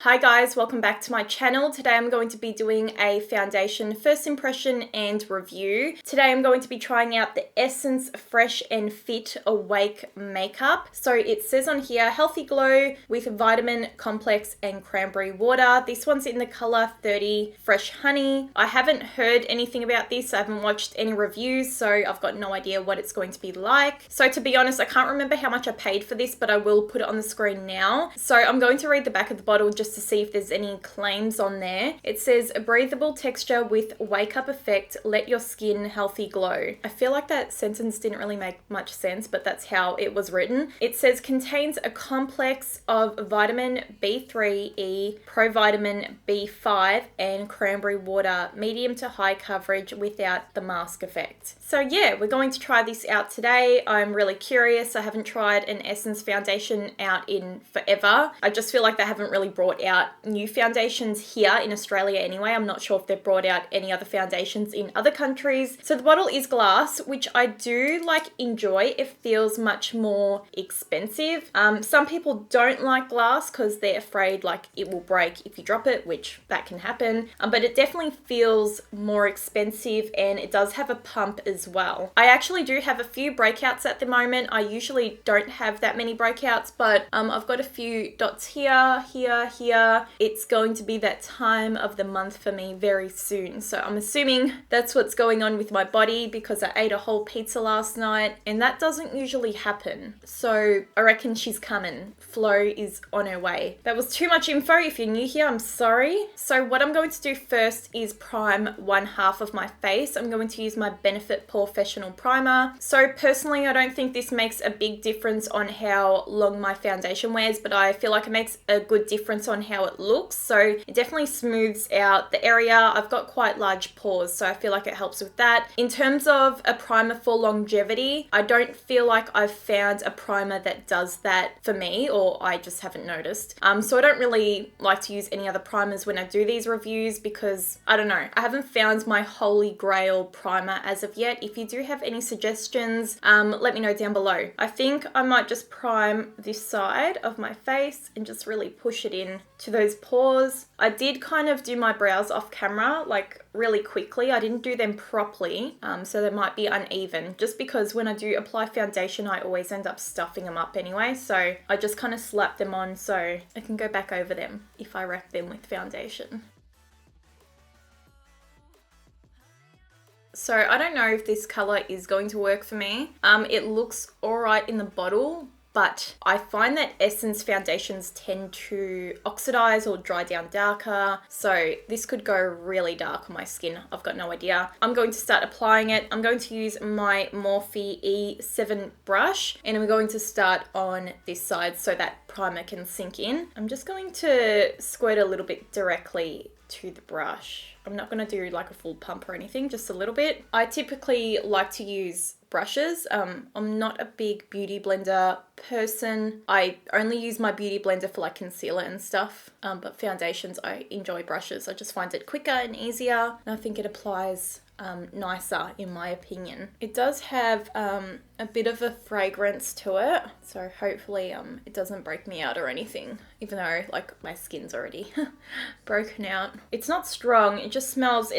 Hi guys, welcome back to my channel. Today I'm going to be doing a foundation first impression and review. Today I'm going to be trying out the Essence Fresh and Fit Awake makeup. So it says on here, healthy glow with vitamin complex and cranberry water. This one's in the color 30 Fresh Honey. I haven't heard anything about this. I haven't watched any reviews, so I've got no idea what it's going to be like. So to be honest, I can't remember how much I paid for this, but I will put it on the screen now. So I'm going to read the back of the bottle just to see if there's any claims on there. It says a breathable texture with wake up effect, let your skin healthy glow. I feel like that sentence didn't really make much sense, but that's how it was written. It says contains a complex of vitamin B3, provitamin B5 and cranberry water, medium to high coverage without the mask effect. So yeah, we're going to try this out today. I'm really curious. I haven't tried an Essence foundation out in forever. I just feel like they haven't really brought out new foundations here in Australia anyway. I'm not sure if they've brought out any other foundations in other countries. So the bottle is glass, which I do enjoy. It feels much more expensive. Some people don't like glass because they're afraid it will break if you drop it, which that can happen. But it definitely feels more expensive and it does have a pump as well. I actually do have a few breakouts at the moment. I usually don't have that many breakouts, but I've got a few dots here. It's going to be that time of the month for me very soon. So I'm assuming that's what's going on with my body because I ate a whole pizza last night and that doesn't usually happen. So I reckon she's coming. Flo is on her way. That was too much info. If you're new here, I'm sorry. So what I'm going to do first is prime one half of my face. I'm going to use my Benefit Porefessional primer. So personally, I don't think this makes a big difference on how long my foundation wears, but I feel like it makes a good difference on how it looks. So it definitely smooths out the area. I've got quite large pores, so I feel like it helps with that. In terms of a primer for longevity, I don't feel like I've found a primer that does that for me, or I just haven't noticed. So I don't really like to use any other primers when I do these reviews because, I don't know, I haven't found my holy grail primer as of yet. If you do have any suggestions, let me know down below. I think I might just prime this side of my face and just really push it in to those pores. I did kind of do my brows off camera, really quickly. I didn't do them properly, so they might be uneven just because when I do apply foundation, I always end up stuffing them up anyway. So I just kind of slap them on so I can go back over them if I wrap them with foundation. So I don't know if this color is going to work for me. It looks all right in the bottle, but I find that Essence foundations tend to oxidize or dry down darker. So this could go really dark on my skin. I've got no idea. I'm going to start applying it. I'm going to use my Morphe E7 brush and I'm going to start on this side so that primer can sink in. I'm just going to squirt a little bit directly to the brush. I'm not going to do a full pump or anything, just a little bit. I typically like to use brushes. I'm not a big beauty blender person. I only use my beauty blender for concealer and stuff, but foundations, I enjoy brushes. I just find it quicker and easier, and I think it applies nicer in my opinion. It does have a bit of a fragrance to it, so hopefully it doesn't break me out or anything, even though my skin's already broken out. It's not strong, it smells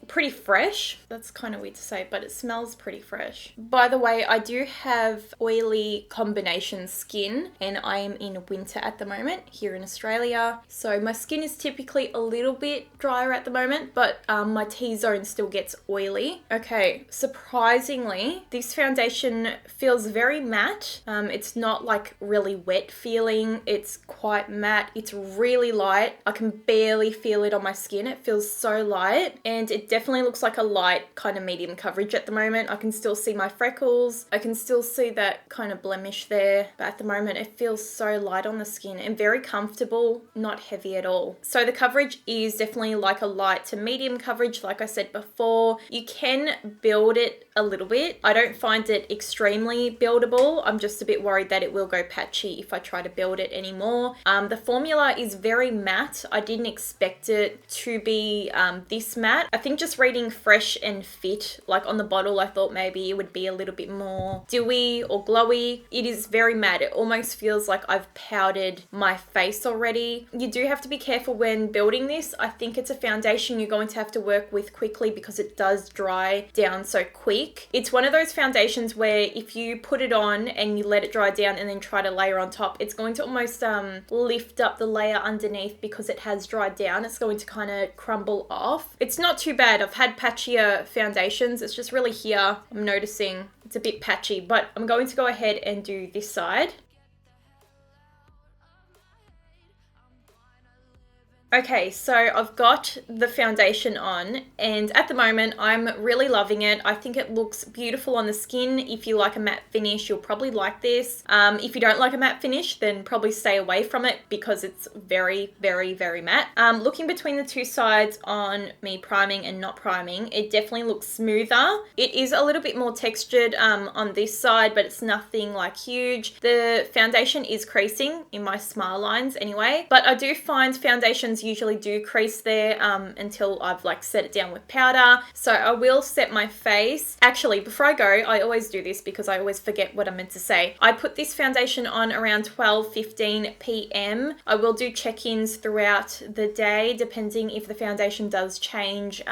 pretty fresh. That's kind of weird to say, but it smells pretty fresh. By the way, I do have oily combination skin and I am in winter at the moment here in Australia, so my skin is typically a little bit drier at the moment, but my T-zone still gets oily. Okay, surprisingly, this foundation feels very matte. It's not really wet feeling. It's quite matte. It's really light. I can barely feel it on my skin. It feels so light, and it definitely looks like a light kind of medium coverage at the moment. I can still see my freckles. I can still see that kind of blemish there, but at the moment it feels so light on the skin and very comfortable, not heavy at all. So the coverage is definitely a light to medium coverage. Like I said before, you can build it a little bit. I don't find it extremely buildable. I'm just a bit worried that it will go patchy if I try to build it anymore. The formula is very matte. I didn't expect it to be this matte. I think just reading Fresh and Fit, like on the bottle, I thought maybe it would be a little bit more dewy or glowy. It is very matte. It almost feels like I've powdered my face already. You do have to be careful when building this. I think it's a foundation you're going to have to work with quickly because it does dry down so quick. It's one of those foundations where if you put it on and you let it dry down and then try to layer on top, it's going to almost lift up the layer underneath because it has dried down. It's going to kind of crumble off. It's not too bad. I've had patchier foundations. It's just really here I'm noticing it's a bit patchy, but I'm going to go ahead and do this side. Okay, so I've got the foundation on and at the moment I'm really loving it. I think it looks beautiful on the skin. If you like a matte finish, you'll probably like this. If you don't like a matte finish, then probably stay away from it because it's very, very, very matte. Looking between the two sides on me priming and not priming, it definitely looks smoother. It is a little bit more textured on this side, but it's nothing like huge. The foundation is creasing in my smile lines anyway, but I do find foundations usually do crease there until I've like set it down with powder. So I will set my face. Actually, before I go, I always do this because I always forget what I'm meant to say. I put this foundation on around 12:15 p.m. I will do check-ins throughout the day depending if the foundation does change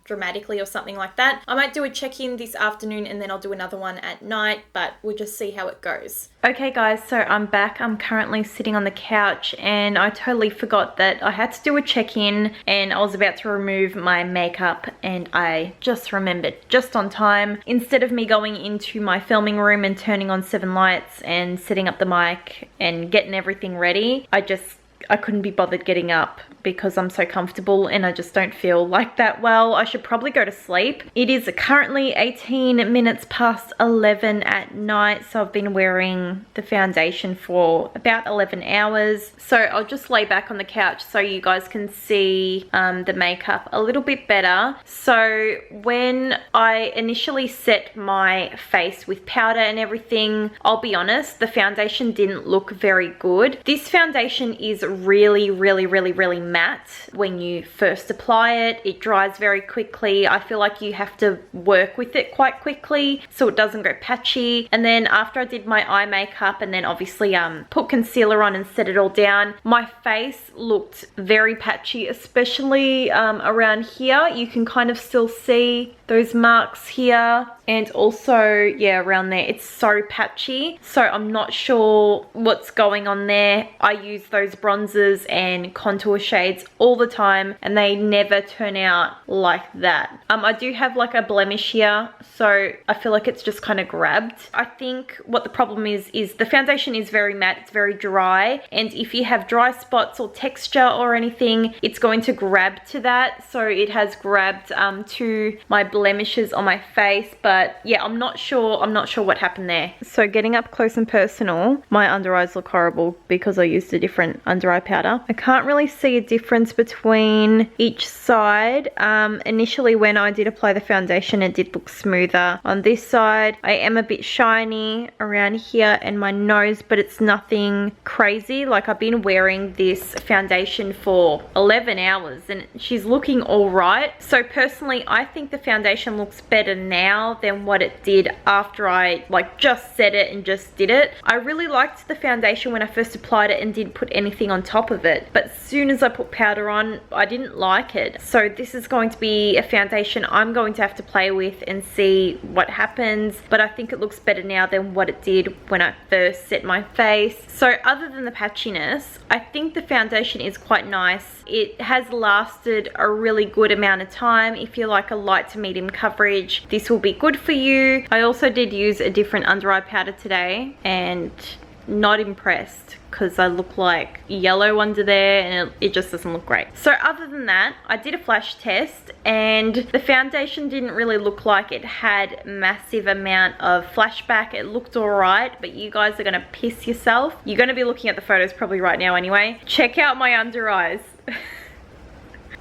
dramatically or something like that. I might do a check-in this afternoon and then I'll do another one at night, but we'll just see how it goes. Okay guys, so I'm back. I'm currently sitting on the couch and I totally forgot that I had to do a check-in and I was about to remove my makeup and I just remembered just on time. Instead of me going into my filming room and turning on 7 lights and setting up the mic and getting everything ready, I couldn't be bothered getting up because I'm so comfortable and I just don't feel like that well. I should probably go to sleep. It is currently 18 minutes past 11 at night, so I've been wearing the foundation for about 11 hours. So I'll just lay back on the couch so you guys can see the makeup a little bit better. So when I initially set my face with powder and everything, I'll be honest, the foundation didn't look very good. This foundation is really, really, really, really matte when you first apply it. It dries very quickly. I feel like you have to work with it quite quickly so it doesn't go patchy. And then after I did my eye makeup and then obviously put concealer on and set it all down, my face looked very patchy, especially around here. You can kind of still see those marks here and also yeah, around there. It's so patchy, so I'm not sure what's going on there. I use those bronzers and contour shades all the time and they never turn out like that. I do have like a blemish here, so I feel like it's just kind of grabbed. I think what the problem is the foundation is very matte, it's very dry, and if you have dry spots or texture or anything, it's going to grab to that. So it has grabbed to my blemishes on my face, but yeah, I'm not sure what happened there. So getting up close and personal, my under eyes look horrible because I used a different under eye powder. I can't really see a difference between each side. Initially when I did apply the foundation, it did look smoother on this side. I am a bit shiny around here and my nose, but it's nothing crazy. Like, I've been wearing this foundation for 11 hours and she's looking all right. So personally, I think the foundation looks better now than what it did after I like just set it and just did it. I really liked the foundation when I first applied it and didn't put anything on top of it, but as soon as I put powder on, I didn't like it. So this is going to be a foundation I'm going to have to play with and see what happens, but I think it looks better now than what it did when I first set my face. So other than the patchiness, I think the foundation is quite nice. It has lasted a really good amount of time. If you like a light to medium coverage, this will be good for you. I also did use a different under eye powder today and not impressed because I look like yellow under there and it just doesn't look great. So other than that, I did a flash test and the foundation didn't really look like it had massive amount of flashback. It looked alright, but you guys are gonna piss yourself. You're gonna be looking at the photos probably right now anyway. Check out my under eyes.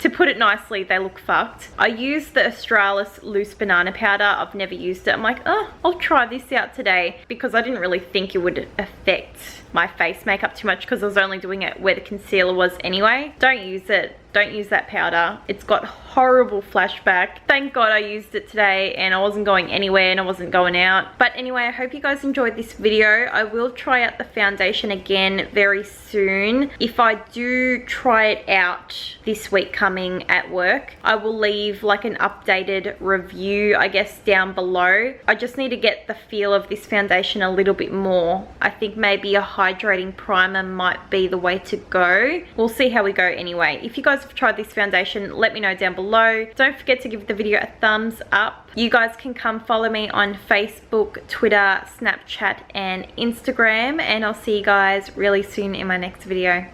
to put it nicely, they look fucked. I used the Australis loose banana powder. I've never used it. I'm like, oh, I'll try this out today because I didn't really think it would affect my face makeup too much because I was only doing it where the concealer was anyway. Don't use it. Don't use that powder. It's got horrible flashback. Thank God I used it today and I wasn't going anywhere and I wasn't going out. But anyway, I hope you guys enjoyed this video. I will try out the foundation again very soon. If I do try it out this week coming at work, I will leave like an updated review, I guess, down below. I just need to get the feel of this foundation a little bit more. I think maybe a hydrating primer might be the way to go. We'll see how we go anyway. If you guys have tried this foundation, let me know down below. Don't forget to give the video a thumbs up. You guys can come follow me on Facebook, Twitter, Snapchat and Instagram, and I'll see you guys really soon in my next video.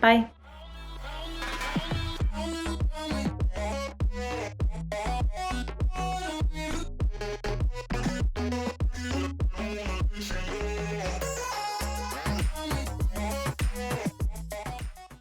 Bye.